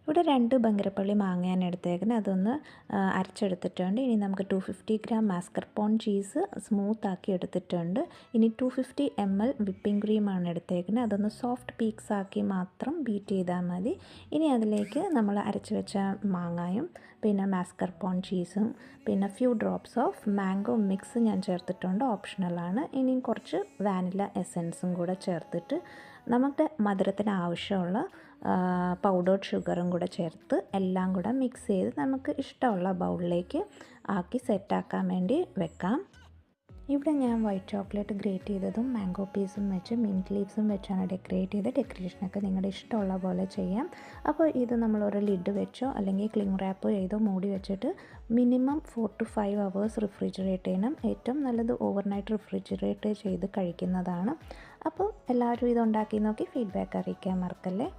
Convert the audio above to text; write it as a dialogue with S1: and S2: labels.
S1: ഇവിടെ 2 ബംഗരപ്പള്ളി മാങ്ങയാണ് എടുത്തേക്കുന്നത്. അതൊന്ന് അരച്ചെടുത്തിട്ടുണ്ട്. ഇനി നമുക്ക് 250 ഗ്രാം മാസ്കർപോൺ ചീസ് സ്മൂത്താക്കി എടുത്തിട്ടുണ്ട്. ഇനി 250 ml വിപ്പിംഗ് ക്രീമാണ് എടുത്തേക്കുന്നത്. അതൊന്ന് സോഫ്റ്റ് പീക്സ് ആക്കി മാത്രം ബീറ്റ് ചെയ്താൽ മതി. ഇനി അതിലേക്ക് നമ്മൾ അരച്ച് വെച്ച മാങ്ങായും പിന്നെ മാസ്കർപോൺ ചീസും പിന്നെ few drops of mango mix ഞാൻ ചേർത്തിട്ടുണ്ട്, ഓപ്ഷണലാണ്. ഇനിയും കുറച്ച് വാനില എസൻസും കൂടെ ചേർത്തിട്ട് നമുക്ക് മധുരത്തിന് ആവശ്യമുള്ള പൗഡേർഡ് ഷുഗറും കൂടെ ചേർത്ത് എല്ലാം കൂടെ മിക്സ് ചെയ്ത് നമുക്ക് ഇഷ്ടമുള്ള ബൗളിലേക്ക് ആക്കി സെറ്റാക്കാൻ വേണ്ടി വെക്കാം. ഇവിടെ ഞാൻ വൈറ്റ് ചോക്ലേറ്റ് ഗ്രേറ്റ് ചെയ്തതും മാംഗോ പീസും വെച്ച് മിൻറ്റ് ലീവ്സും വെച്ചാണ് ഡെക്കറേറ്റ് ചെയ്ത്. ഡെക്കറേഷനൊക്കെ നിങ്ങളുടെ ഇഷ്ടമുള്ള പോലെ ചെയ്യാം. അപ്പോൾ ഇത് നമ്മളൊരു ലിഡ് വെച്ചോ അല്ലെങ്കിൽ ക്ലിംഗ് റാപ്പ് ചെയ്തോ മൂടി വെച്ചിട്ട് മിനിമം 4 to 5 hours റിഫ്രിജറേറ്റ് ചെയ്യണം. ഏറ്റവും നല്ലത് ഓവർനൈറ്റ് റിഫ്രിജറേറ്റ് ചെയ്ത് കഴിക്കുന്നതാണ്. അപ്പോൾ എല്ലാവരും ഇതുണ്ടാക്കി നോക്കി ഫീഡ്ബാക്ക് അറിയിക്കാൻ മറക്കല്ലേ.